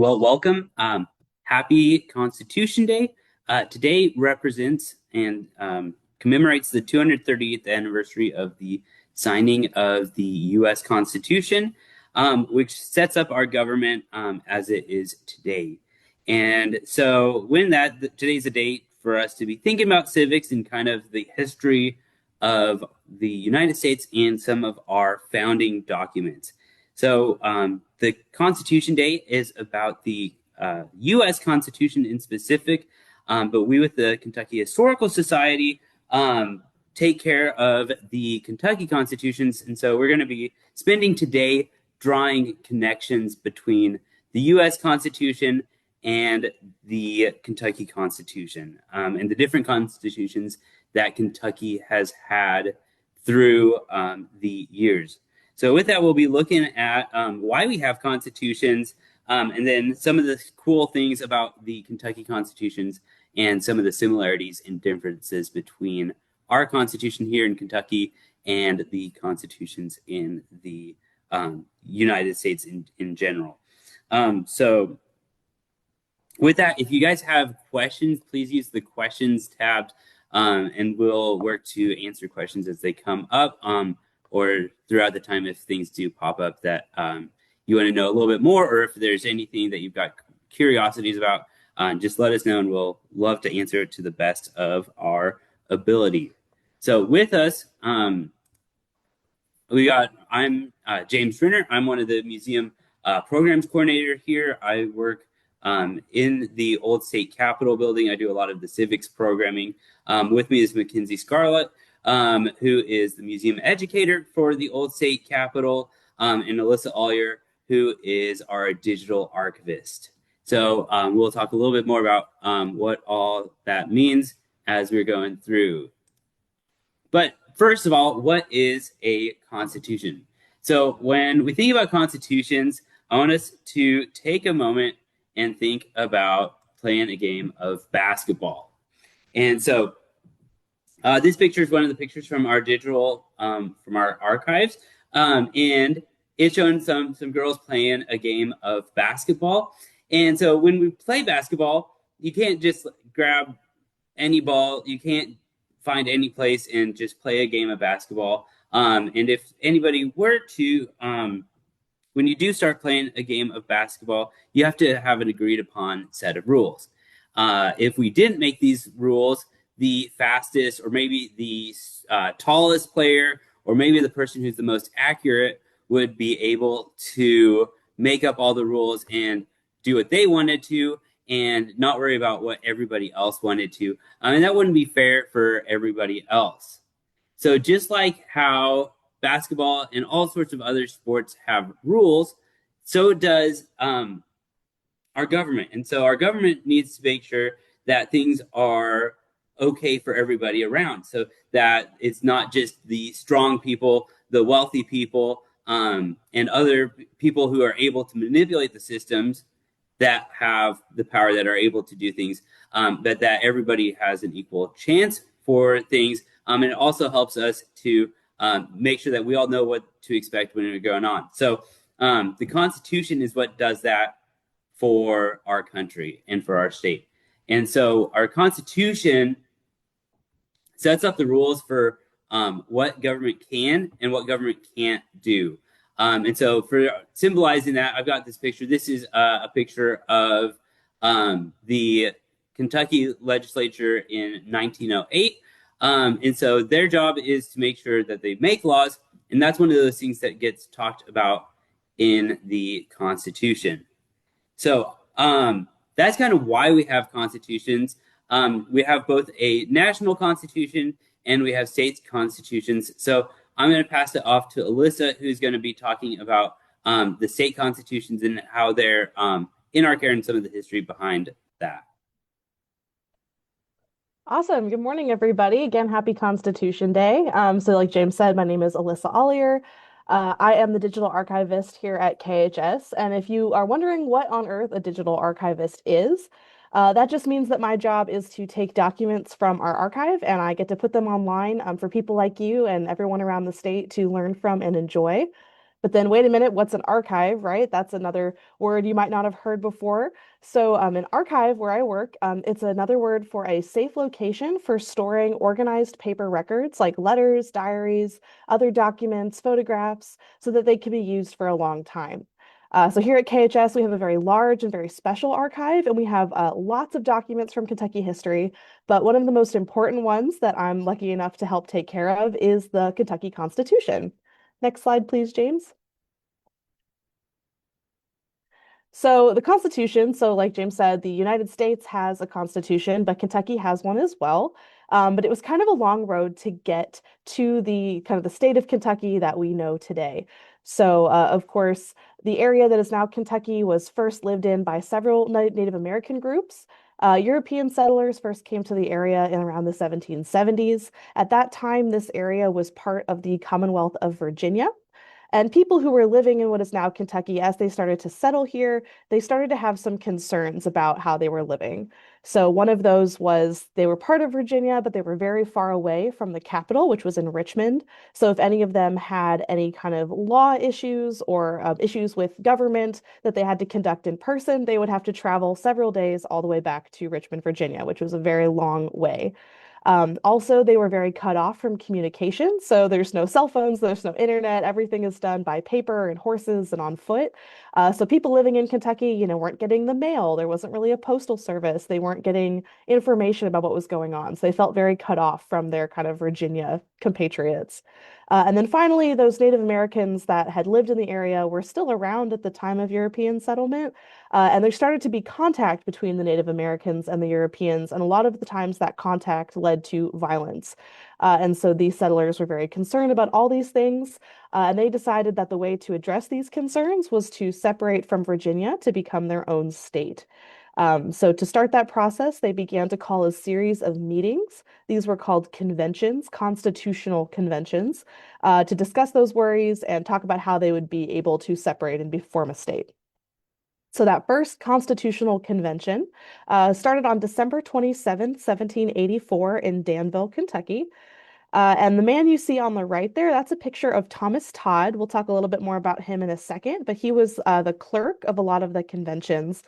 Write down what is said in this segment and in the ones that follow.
Well, welcome. Happy Constitution Day. Today represents and commemorates the 230th anniversary of the signing of the U.S. Constitution, which sets up our government as it is today. And so, today's a date for us to be thinking about civics and kind of the history of the United States and some of our founding documents. So the Constitution Day is about the U.S. Constitution in specific, but we with the Kentucky Historical Society take care of the Kentucky Constitutions. And so we're going to be spending today drawing connections between the U.S. Constitution and the Kentucky Constitution and the different constitutions that Kentucky has had through the years. So with that, we'll be looking at why we have constitutions and then some of the cool things about the Kentucky constitutions and some of the similarities and differences between our constitution here in Kentucky and the constitutions in the United States in general. So with that, if you guys have questions, please use the questions tab and we'll work to answer questions as they come up. Or throughout the time if things do pop up that you want to know a little bit more, or if there's anything that you've got curiosities about, just let us know and we'll love to answer it to the best of our ability. So with us, I'm James Renner. I'm one of the museum programs coordinator here. I work in the Old State Capitol building. I do a lot of the civics programming. With me is Mackenzie Scarlett, who is the museum educator for the Old State Capitol, and Alyssa Ollier, who is our digital archivist. So we'll talk a little bit more about what all that means as we're going through. But first of all, what is a constitution? So when we think about constitutions, I want us to take a moment and think about playing a game of basketball. And so this picture is one of the pictures from our digital, from our archives, and it's showing some girls playing a game of basketball. And so when we play basketball, you can't just grab any ball. You can't find any place and just play a game of basketball. And if anybody were to, when you do start playing a game of basketball, you have to have an agreed upon set of rules. If we didn't make these rules, the fastest or maybe the tallest player or maybe the person who's the most accurate would be able to make up all the rules and do what they wanted to and not worry about what everybody else wanted to. And that wouldn't be fair for everybody else. So just like how basketball and all sorts of other sports have rules, so does our government. And so our government needs to make sure that things are okay for everybody around, so that it's not just the strong people, the wealthy people, and other people who are able to manipulate the systems that have the power, that are able to do things, that everybody has an equal chance for things. And it also helps us to make sure that we all know what to expect when we're going on. So the Constitution is what does that for our country and for our state. And so our Constitution sets up the rules for what government can and what government can't do. And so for symbolizing that, I've got this picture. This is a picture of the Kentucky legislature in 1908. And so their job is to make sure that they make laws. And that's one of those things that gets talked about in the Constitution. So that's kind of why we have constitutions. We have both a national constitution and we have state constitutions. So I'm going to pass it off to Alyssa, who's going to be talking about the state constitutions and how they're in our care and some of the history behind that. Awesome. Good morning, everybody. Again, happy Constitution Day. So like James said, my name is Alyssa Ollier. I am the digital archivist here at KHS. And if you are wondering what on earth a digital archivist is, that just means that my job is to take documents from our archive and I get to put them online for people like you and everyone around the state to learn from and enjoy. But then wait a minute, what's an archive, right? That's another word you might not have heard before. So an archive where I work, it's another word for a safe location for storing organized paper records like letters, diaries, other documents, photographs, so that they can be used for a long time. So here at KHS, we have a very large and very special archive, and we have lots of documents from Kentucky history. But one of the most important ones that I'm lucky enough to help take care of is the Kentucky Constitution. Next slide, please, James. So the Constitution, so like James said, the United States has a Constitution, but Kentucky has one as well. But it was kind of a long road to get to the kind of the state of Kentucky that we know today. So, of course, the area that is now Kentucky was first lived in by several Native American groups. European settlers first came to the area in around the 1770s. At that time, this area was part of the Commonwealth of Virginia. And people who were living in what is now Kentucky, as they started to settle here, they started to have some concerns about how they were living. So, one of those was they were part of Virginia, but they were very far away from the capital, which was in Richmond. So, if any of them had any kind of law issues or issues with government that they had to conduct in person, they would have to travel several days all the way back to Richmond, Virginia, which was a very long way. Also, they were very cut off from communication. So there's no cell phones, there's no internet. Everything is done by paper and horses and on foot. So people living in Kentucky, weren't getting the mail. There wasn't really a postal service. They weren't getting information about what was going on. So they felt very cut off from their kind of Virginia compatriots. And then finally, those Native Americans that had lived in the area were still around at the time of European settlement. And there started to be contact between the Native Americans and the Europeans, and a lot of the times that contact led to violence. And so these settlers were very concerned about all these things, and they decided that the way to address these concerns was to separate from Virginia to become their own state. So to start that process, they began to call a series of meetings. These were called conventions, constitutional conventions, to discuss those worries and talk about how they would be able to separate and form a state. So that first constitutional convention started on December 27th, 1784 in Danville, Kentucky. And the man you see on the right there, that's a picture of Thomas Todd. We'll talk a little bit more about him in a second, but he was the clerk of a lot of the conventions.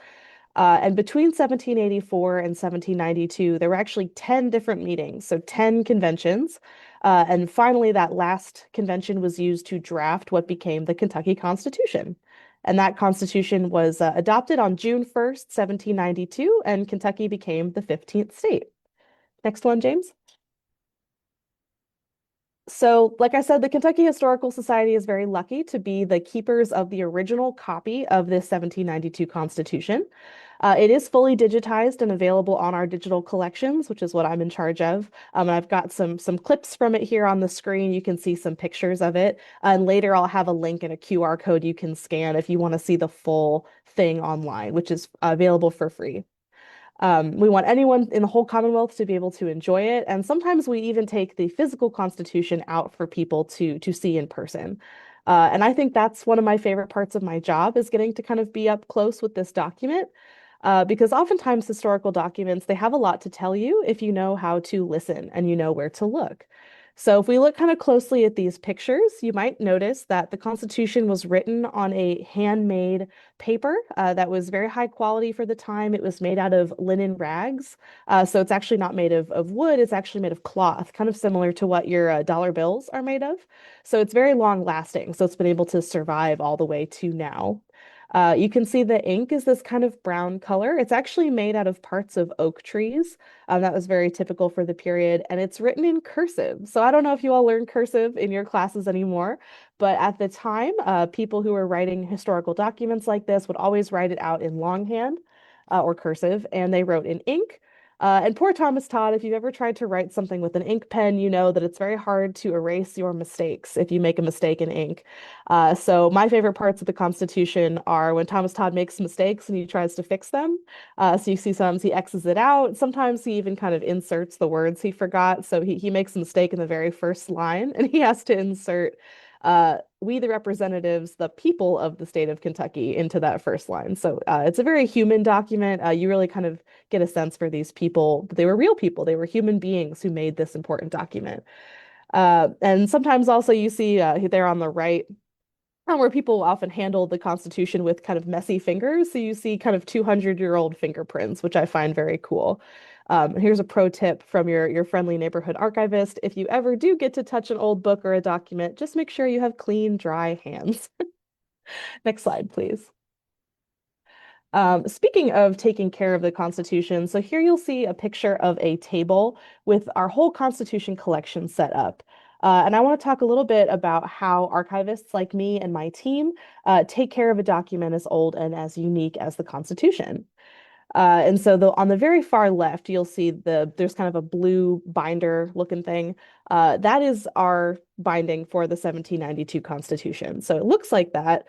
And between 1784 and 1792, there were actually 10 different meetings, so 10 conventions. And finally, that last convention was used to draft what became the Kentucky Constitution. And that Constitution was adopted on June 1st, 1792, and Kentucky became the 15th state. Next one, James. So, like I said, the Kentucky Historical Society is very lucky to be the keepers of the original copy of this 1792 Constitution. It is fully digitized and available on our digital collections, which is what I'm in charge of. And I've got some clips from it here on the screen. You can see some pictures of it. And later I'll have a link and a QR code you can scan if you want to see the full thing online, which is available for free. We want anyone in the whole Commonwealth to be able to enjoy it. And sometimes we even take the physical Constitution out for people to see in person. And I think that's one of my favorite parts of my job is getting to kind of be up close with this document. Because oftentimes historical documents, they have a lot to tell you if you know how to listen and you know where to look. So if we look kind of closely at these pictures, you might notice that the Constitution was written on a handmade paper that was very high quality for the time. It was made out of linen rags. So it's actually not made of wood, it's actually made of cloth, kind of similar to what your dollar bills are made of. So it's very long lasting. So it's been able to survive all the way to now. You can see the ink is this kind of brown color. It's actually made out of parts of oak trees. That was very typical for the period, and it's written in cursive. So I don't know if you all learn cursive in your classes anymore, but at the time, people who were writing historical documents like this would always write it out in longhand or cursive, and they wrote in ink. And poor Thomas Todd, if you've ever tried to write something with an ink pen, you know that it's very hard to erase your mistakes if you make a mistake in ink. So my favorite parts of the Constitution are when Thomas Todd makes mistakes and he tries to fix them. So you see sometimes he X's it out. Sometimes he even kind of inserts the words he forgot. So he makes a mistake in the very first line and he has to insert we the representatives, the people of the state of Kentucky into that first line. So it's a very human document. You really kind of get a sense for these people. They were real people. They were human beings who made this important document. And sometimes also you see there on the right, where people often handle the Constitution with kind of messy fingers. So you see kind of 200-year-old fingerprints, which I find very cool. Here's a pro tip from your friendly neighborhood archivist. If you ever do get to touch an old book or a document, just make sure you have clean, dry hands. Next slide, please. Speaking of taking care of the Constitution, so here you'll see a picture of a table with our whole Constitution collection set up. And I want to talk a little bit about how archivists like me and my team take care of a document as old and as unique as the Constitution. And so on the very far left, you'll see there's kind of a blue binder looking thing. That is our binding for the 1792 Constitution. So it looks like that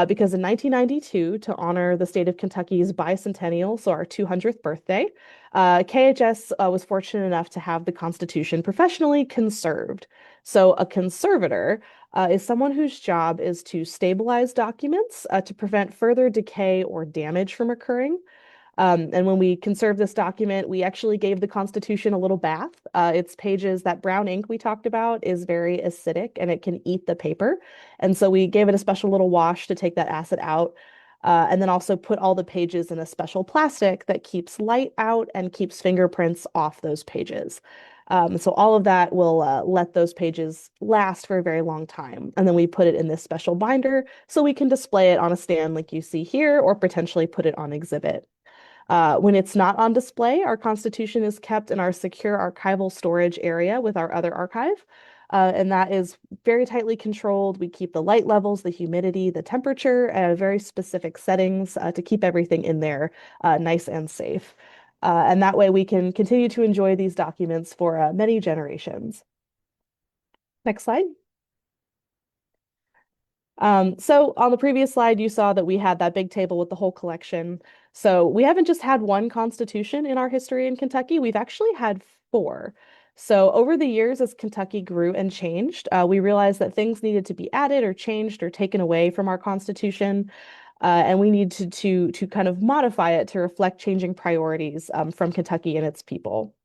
because in 1992, to honor the state of Kentucky's bicentennial, so our 200th birthday, KHS was fortunate enough to have the Constitution professionally conserved. So a conservator is someone whose job is to stabilize documents to prevent further decay or damage from occurring. And when we conserved this document, we actually gave the Constitution a little bath. Its pages, that brown ink we talked about, is very acidic and it can eat the paper. And so we gave it a special little wash to take that acid out. And then also put all the pages in a special plastic that keeps light out and keeps fingerprints off those pages. So all of that will let those pages last for a very long time. And then we put it in this special binder so we can display it on a stand like you see here, or potentially put it on exhibit. When it's not on display, our Constitution is kept in our secure archival storage area with our other archive. And that is very tightly controlled. We keep the light levels, the humidity, the temperature at very specific settings to keep everything in there nice and safe. And that way we can continue to enjoy these documents for many generations. Next slide. So on the previous slide, you saw that we had that big table with the whole collection. So we haven't just had one constitution in our history in Kentucky, we've actually had four. So over the years, as Kentucky grew and changed, we realized that things needed to be added or changed or taken away from our constitution. And we needed to kind of modify it to reflect changing priorities from Kentucky and its people.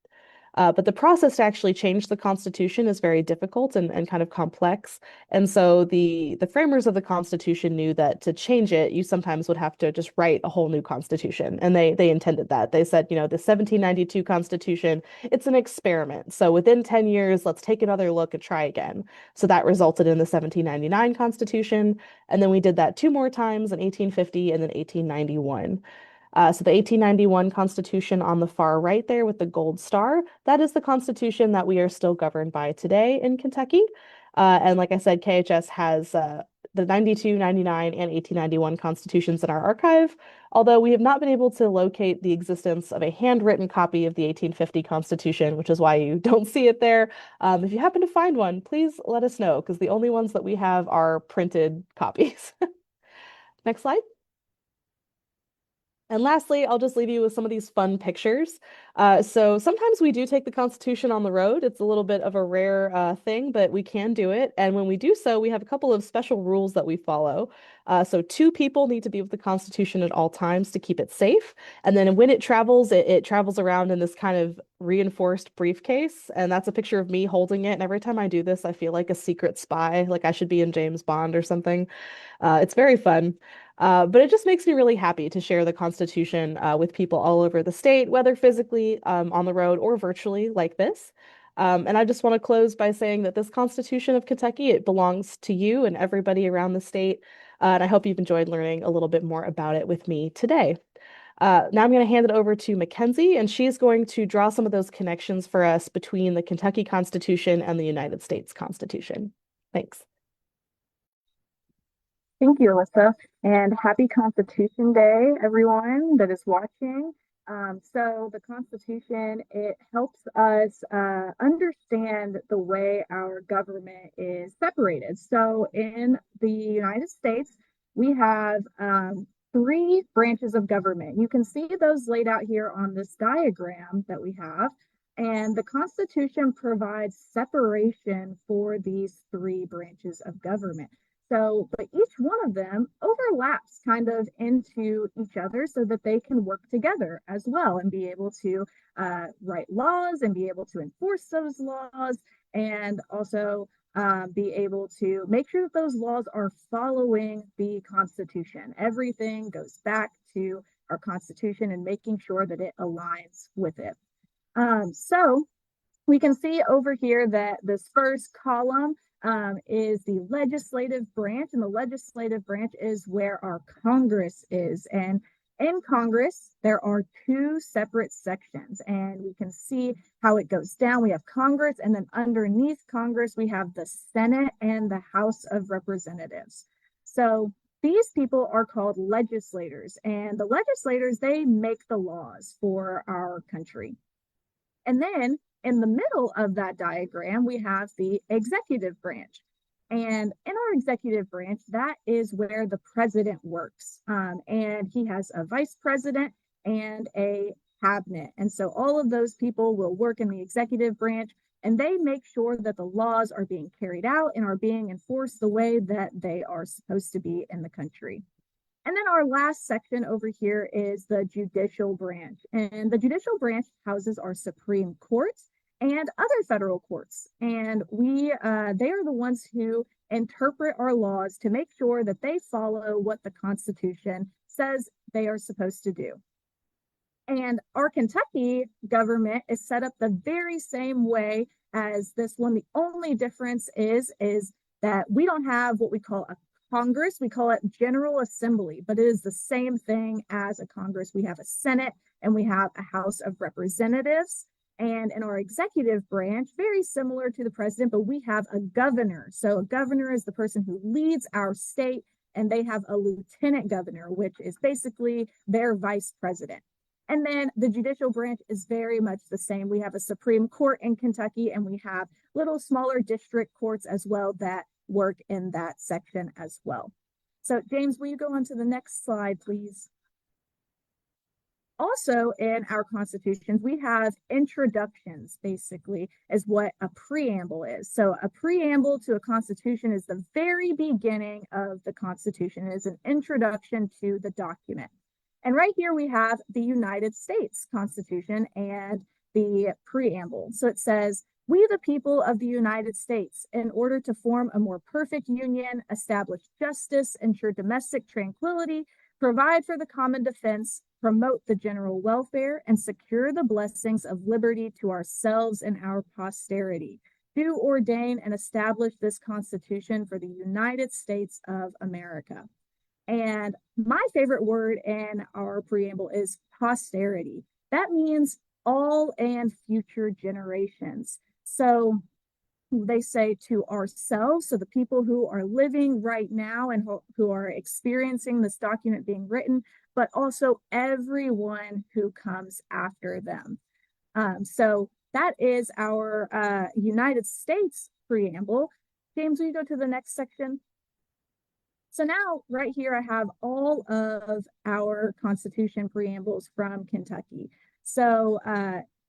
But the process to actually change the Constitution is very difficult and kind of complex. And so the framers of the Constitution knew that to change it, you sometimes would have to just write a whole new Constitution. And they intended that. They said, you know, the 1792 Constitution, it's an experiment. So within 10 years, let's take another look and try again. So that resulted in the 1799 Constitution. And then we did that two more times in 1850 and then 1891. So the 1891 Constitution on the far right there with the gold star, that is the Constitution that we are still governed by today in Kentucky. And like I said, KHS has the 92, 99, and 1891 constitutions in our archive, although we have not been able to locate the existence of a handwritten copy of the 1850 Constitution, which is why you don't see it there. If you happen to find one, please let us know, because the only ones that we have are printed copies. Next slide. And lastly, I'll just leave you with some of these fun pictures. So sometimes we do take the Constitution on the road. It's a little bit of a rare thing, but we can do it. And when we do so, we have a couple of special rules that we follow. So two people need to be with the Constitution at all times to keep it safe. And then when it travels, it travels around in this kind of reinforced briefcase. And that's a picture of me holding it. And every time I do this, I feel like a secret spy, like I should be in James Bond or something. It's very fun. But it just makes me really happy to share the Constitution with people all over the state, whether physically on the road or virtually like this. And I just want to close by saying that this Constitution of Kentucky, it belongs to you and everybody around the state. And I hope you've enjoyed learning a little bit more about it with me today. Now I'm going to hand it over to Mackenzie, and she's going to draw some of those connections for us between the Kentucky Constitution and the United States Constitution. Thanks. Thank you, Alyssa, and happy Constitution Day, everyone that is watching. So the Constitution, it helps us understand the way our government is separated. So in the United States, we have three branches of government. You can see those laid out here on this diagram that we have. And the Constitution provides separation for these three branches of government. So, but each one of them overlaps kind of into each other so that they can work together as well and be able to write laws and be able to enforce those laws and also be able to make sure that those laws are following the Constitution. Everything goes back to our Constitution and making sure that it aligns with it. So we can see over here that this first column is the legislative branch, and the legislative branch is where our Congress is. And in Congress, there are two separate sections, and we can see how it goes down. We have Congress, and then underneath Congress, we have the Senate and the House of Representatives. So these people are called legislators, and the legislators, they make the laws for our country. And then in the middle of that diagram, we have the executive branch. And in our executive branch, that is where the president works. And he has a vice president and a cabinet. And so all of those people will work in the executive branch, and they make sure that the laws are being carried out and are being enforced the way that they are supposed to be in the country. And then our last section over here is the judicial branch. And the judicial branch houses our Supreme Court and other federal courts. And they are the ones who interpret our laws to make sure that they follow what the Constitution says they are supposed to do. And our Kentucky government is set up the very same way as this one. The only difference is that we don't have what we call a Congress. We call it General Assembly, but it is the same thing as a Congress. We have a Senate and we have a House of Representatives. And in our executive branch, very similar to the president, but we have a governor. So a governor is the person who leads our state, and they have a lieutenant governor, which is basically their vice president. And then the judicial branch is very much the same. We have a Supreme Court in Kentucky, and we have little smaller district courts as well that work in that section as well. So James, will you go on to the next slide, please? Also in our constitutions, we have introductions, basically, is what a preamble is. So a preamble to a constitution is the very beginning of the Constitution. It is an introduction to the document. And right here we have the United States Constitution and the preamble. So it says, "We, the people of the United States, in order to form a more perfect union, establish justice, ensure domestic tranquility, provide for the common defense, promote the general welfare, and secure the blessings of liberty to ourselves and our posterity, do ordain and establish this Constitution for the United States of America." And my favorite word in our preamble is posterity. That means all and future generations. So they say to ourselves, so the people who are living right now and who are experiencing this document being written, but also everyone who comes after them. So that is our United States preamble. James, will you go to the next section? So now, right here, I have all of our Constitution preambles from Kentucky. So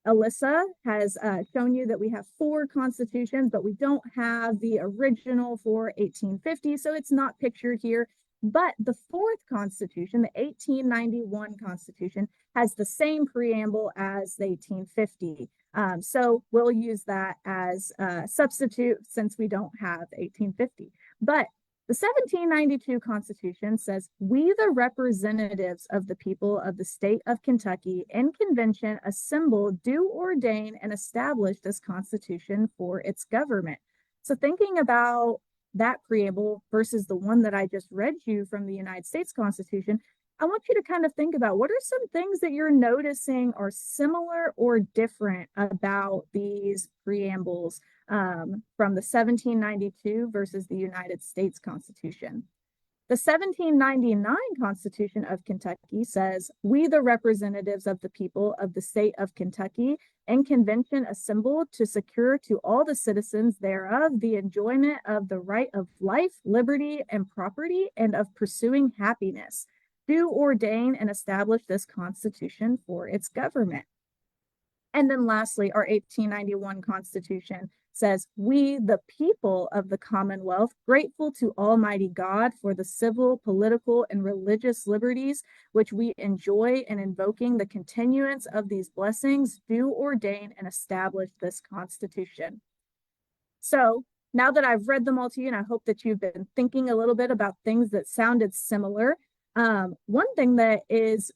Alyssa has shown you that we have 4 constitutions, but we don't have the original for 1850, so it's not pictured here. But the 4th Constitution, the 1891 Constitution, has the same preamble as the 1850. So we'll use that as a substitute since we don't have 1850. But the 1792 Constitution says, "We, the representatives of the people of the state of Kentucky, in convention assembled, do ordain and establish this Constitution for its government." So thinking about that preamble versus the one that I just read you from the United States Constitution, I want you to kind of think about what are some things that you're noticing are similar or different about these preambles from the 1792 versus the United States Constitution. The 1799 Constitution of Kentucky says, "We, the representatives of the people of the state of Kentucky, in convention assembled to secure to all the citizens thereof the enjoyment of the right of life, liberty, and property, and of pursuing happiness, do ordain and establish this Constitution for its government." And then lastly, our 1891 Constitution says, "We, the people of the Commonwealth, grateful to Almighty God for the civil, political, and religious liberties which we enjoy, and invoking the continuance of these blessings, do ordain and establish this Constitution." So now that I've read them all to you, and I hope that you've been thinking a little bit about things that sounded similar, one thing that is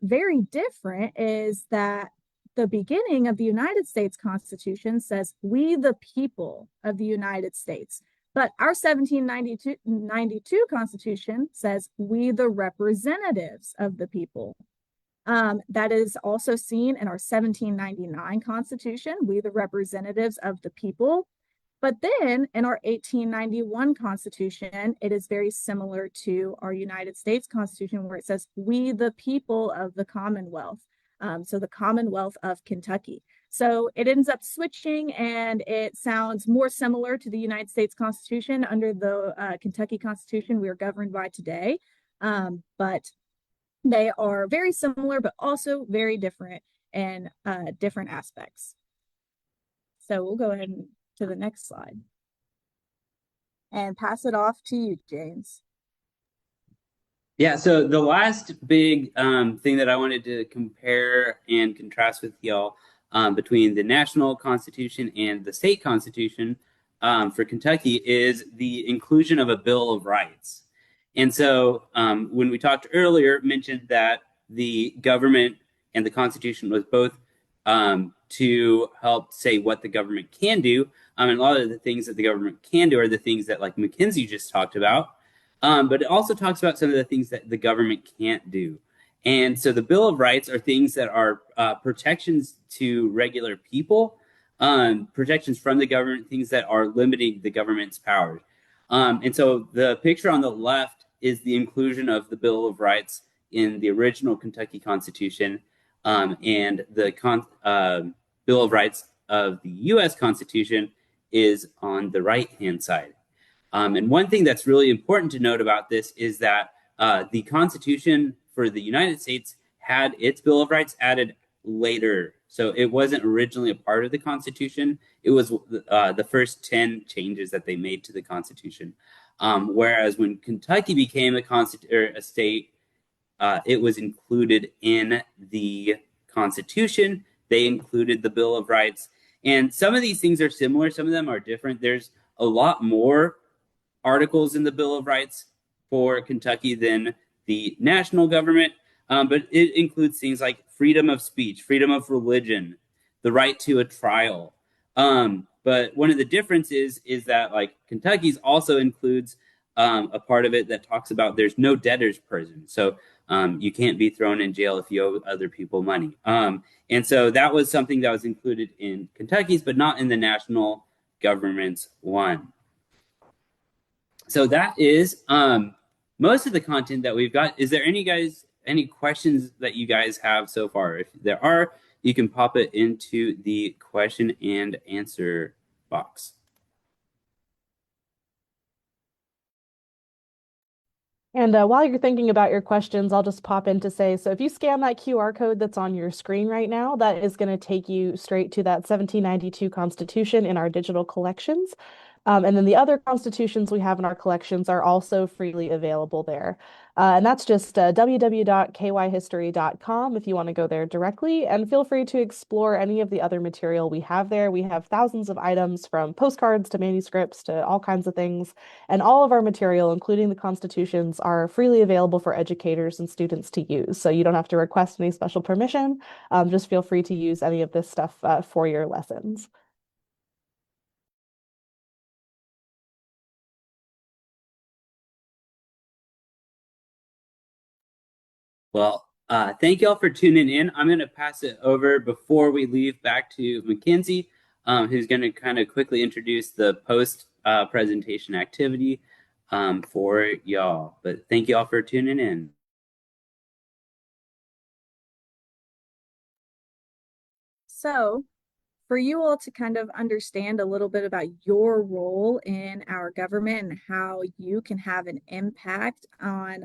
very different is that the beginning of the United States Constitution says, "We the people of the United States." But our 1792 Constitution says, "We the representatives of the people." That is also seen in our 1799 Constitution, "We the representatives of the people." But then in our 1891 Constitution, it is very similar to our United States Constitution, where it says, "We the people of the Commonwealth." So the Commonwealth of Kentucky. So it ends up switching, and it sounds more similar to the United States Constitution under the Kentucky Constitution we are governed by today. But they are very similar, but also very different in different aspects. So we'll go ahead and to the next slide and pass it off to you, James. Yeah, so the last big thing that I wanted to compare and contrast with y'all between the national constitution and the state constitution for Kentucky is the inclusion of a Bill of Rights. And so when we talked earlier, mentioned that the government and the Constitution was both to help say what the government can do. And a lot of the things that the government can do are the things that like Mackenzie just talked about. But it also talks about some of the things that the government can't do. And so the Bill of Rights are things that are protections to regular people, protections from the government, things that are limiting the government's powers. And so the picture on the left is the inclusion of the Bill of Rights in the original Kentucky Constitution, and the Bill of Rights of the U.S. Constitution is on the right-hand side. And one thing that's really important to note about this is that the Constitution for the United States had its Bill of Rights added later. So it wasn't originally a part of the Constitution. It was the first 10 changes that they made to the Constitution. Whereas when Kentucky became a state, it was included in the Constitution. They included the Bill of Rights. And some of these things are similar. Some of them are different. There's a lot more articles in the Bill of Rights for Kentucky than the national government, but it includes things like freedom of speech, freedom of religion, the right to a trial. But one of the differences is that like Kentucky's also includes a part of it that talks about there's no debtor's prison. So you can't be thrown in jail if you owe other people money. And so that was something that was included in Kentucky's, but not in the national government's one. So that is most of the content that we've got. Is there any questions that you guys have so far? If there are, you can pop it into the question and answer box. And while you're thinking about your questions, I'll just pop in to say, so if you scan that QR code that's on your screen right now, that is going to take you straight to that 1792 Constitution in our digital collections. And then the other constitutions we have in our collections are also freely available there. And that's just www.kyhistory.com if you want to go there directly. And feel free to explore any of the other material we have there. We have thousands of items from postcards to manuscripts to all kinds of things. And all of our material, including the constitutions, are freely available for educators and students to use. So you don't have to request any special permission. Just feel free to use any of this stuff for your lessons. Well, thank y'all for tuning in. I'm going to pass it over before we leave back to Mackenzie, who's going to kind of quickly introduce the post presentation activity for y'all. But thank y'all for tuning in. So for you all to kind of understand a little bit about your role in our government and how you can have an impact on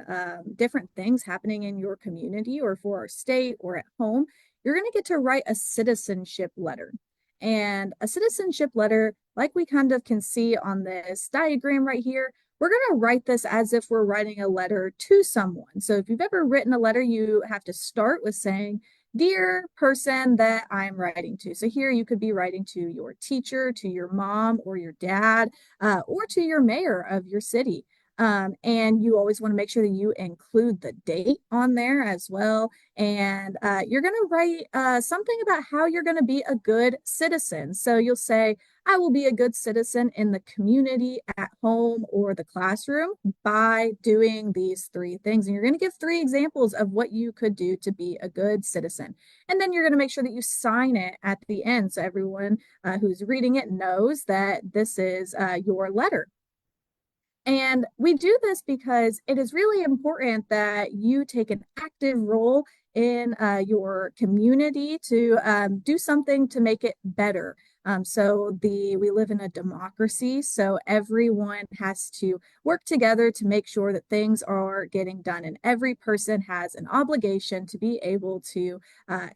different things happening in your community or for our state or at home, you're going to get to write a citizenship letter. And a citizenship letter, like we kind of can see on this diagram right here, we're going to write this as if we're writing a letter to someone. So if you've ever written a letter, you have to start with saying, dear person that I'm writing to. So here you could be writing to your teacher, to your mom or your dad, or to your mayor of your city. And you always want to make sure that you include the date on there as well. And you're going to write something about how you're going to be a good citizen. So you'll say, I will be a good citizen in the community, at home, or the classroom by doing these three things. And you're going to give three examples of what you could do to be a good citizen. And then you're going to make sure that you sign it at the end so everyone who's reading it knows that this is your letter. And we do this because it is really important that you take an active role in your community to do something to make it better. We live in a democracy, so everyone has to work together to make sure that things are getting done, and every person has an obligation to be able to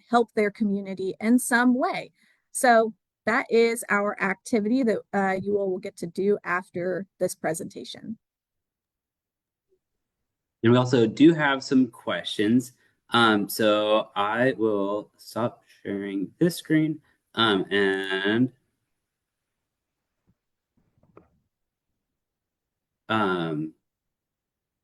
help their community in some way. So that is our activity that you all will get to do after this presentation. And we also do have some questions. So I will stop sharing this screen and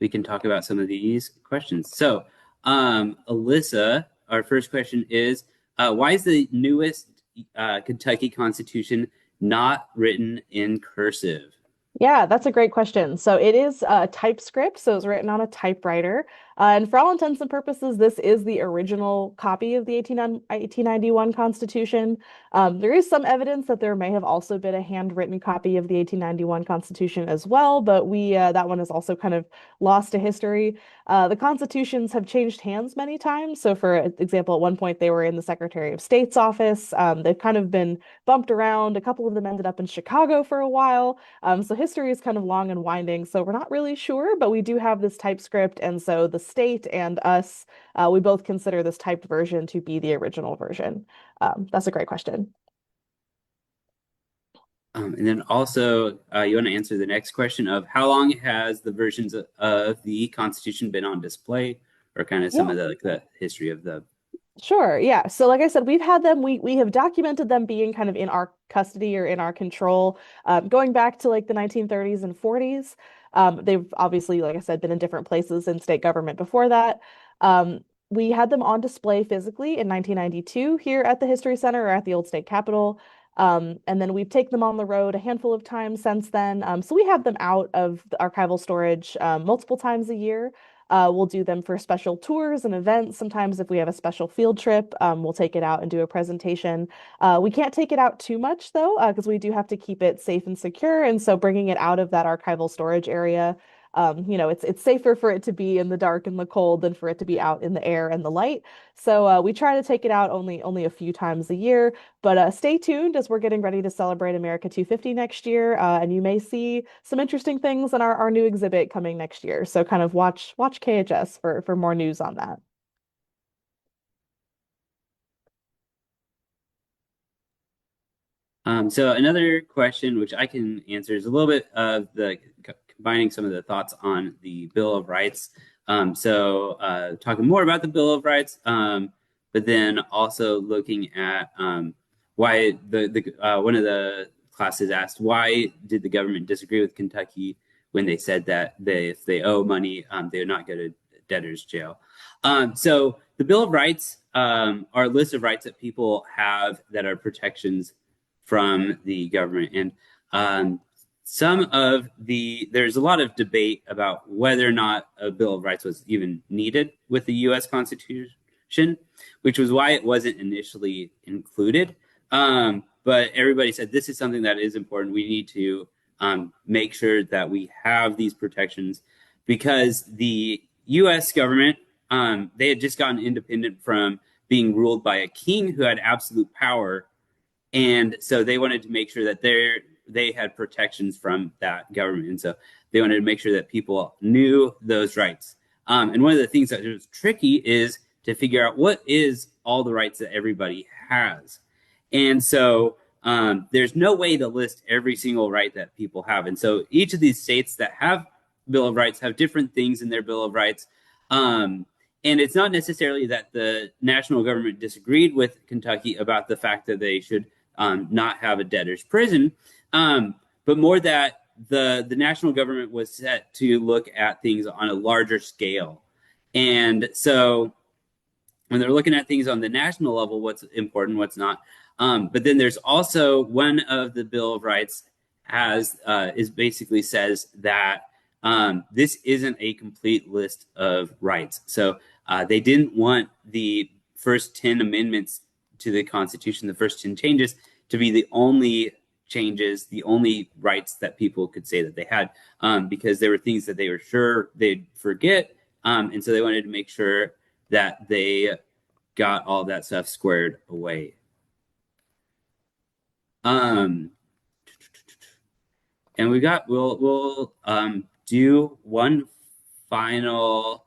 we can talk about some of these questions. So Alyssa, our first question is, why is the newest Kentucky Constitution not written in cursive? Yeah, that's a great question. So it is TypeScript, so it's written on a typewriter. And for all intents and purposes, this is the original copy of the 1891 Constitution. There is some evidence that there may have also been a handwritten copy of the 1891 Constitution as well, but that one is also kind of lost to history. The constitutions have changed hands many times. So, for example, at one point they were in the Secretary of State's office. They've kind of been bumped around. A couple of them ended up in Chicago for a while. So history is kind of long and winding. So we're not really sure, but we do have this TypeScript, and so the state and us, we both consider this typed version to be the original version. That's a great question. And then also, you want to answer the next question of how long has the versions of the Constitution been on display, or kind of some of the history of the. Sure. Yeah. So like I said, we've had them, we have documented them being kind of in our custody or in our control, going back to like the 1930s and 40s. They've obviously, like I said, been in different places in state government before that. We had them on display physically in 1992 here at the History Center or at the Old State Capitol. And then we've taken them on the road a handful of times since then. So we have them out of the archival storage multiple times a year. We'll do them for special tours and events. Sometimes if we have a special field trip, we'll take it out and do a presentation. We can't take it out too much though, because we do have to keep it safe and secure. And so bringing it out of that archival storage area, it's safer for it to be in the dark and the cold than for it to be out in the air and the light. So we try to take it out only a few times a year. But stay tuned as we're getting ready to celebrate America 250 next year, and you may see some interesting things in our new exhibit coming next year. So kind of watch KHS for more news on that. So another question, which I can answer, is a little bit of the combining some of the thoughts on the Bill of Rights. Talking more about the Bill of Rights, but then also looking at why one of the classes asked, why did the government disagree with Kentucky when they said that if they owe money, they would not go to debtor's jail? So the Bill of Rights are a list of rights that people have that are protections from the government. And there's a lot of debate about whether or not a Bill of Rights was even needed with the U.S. Constitution, which was why it wasn't initially included. But everybody said this is something that is important. We need to make sure that we have these protections because the U.S. government, they had just gotten independent from being ruled by a king who had absolute power. And so they wanted to make sure that they had protections from that government. And so they wanted to make sure that people knew those rights. And one of the things that was tricky is to figure out what is all the rights that everybody has. And so there's no way to list every single right that people have. And so each of these states that have Bill of Rights have different things in their Bill of Rights. And it's not necessarily that the national government disagreed with Kentucky about the fact that they should not have a debtor's prison, but more that the national government was set to look at things on a larger scale. And so when they're looking at things on the national level, what's important, what's not. But then there's also one of the Bill of Rights is basically says that this isn't a complete list of rights. So they didn't want the first 10 amendments to the Constitution, the first 10 changes, to be the only changes, the only rights that people could say that they had, because there were things that they were sure they'd forget. And so they wanted to make sure that they got all that stuff squared away. And we'll do one final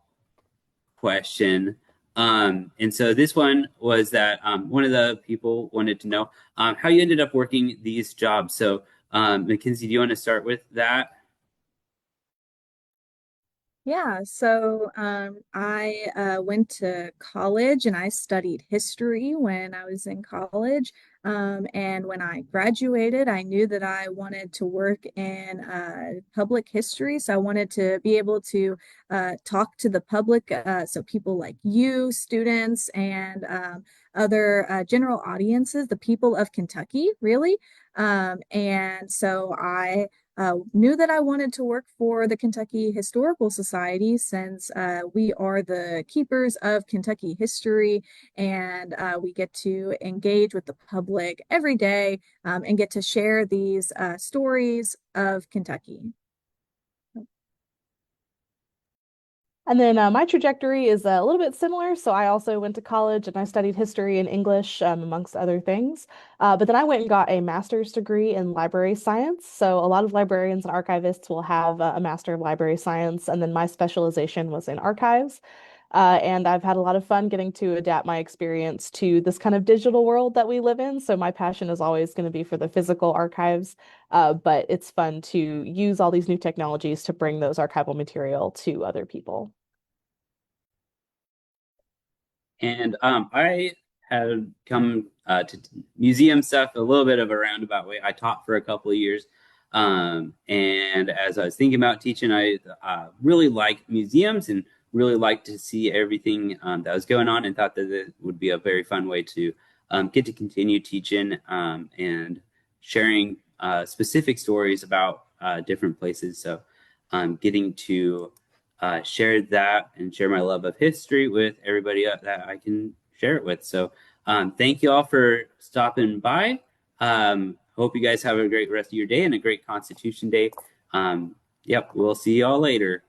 question. And so this one was that one of the people wanted to know how you ended up working these jobs. So Mackenzie, do you want to start with that? Yeah, so I went to college and I studied history when I was in college. And when I graduated, I knew that I wanted to work in public history. So I wanted to be able to talk to the public, so people like you, students, and other general audiences, the people of Kentucky, really. And so I knew that I wanted to work for the Kentucky Historical Society since we are the keepers of Kentucky history, and we get to engage with the public every day, and get to share these stories of Kentucky. And then my trajectory is a little bit similar. So I also went to college and I studied history and English, amongst other things. But then I went and got a master's degree in library science. So a lot of librarians and archivists will have a Master of Library Science. And then my specialization was in archives. And I've had a lot of fun getting to adapt my experience to this kind of digital world that we live in. So my passion is always going to be for the physical archives, but it's fun to use all these new technologies to bring those archival material to other people. And I had come to museum stuff a little bit of a roundabout way. I taught for a couple of years. And as I was thinking about teaching, I really like museums and really liked to see everything that was going on, and thought that it would be a very fun way to get to continue teaching and sharing specific stories about different places. So getting to share that and share my love of history with everybody that I can share it with. So thank you all for stopping by. Hope you guys have a great rest of your day and a great Constitution Day. Yep, we'll see you all later.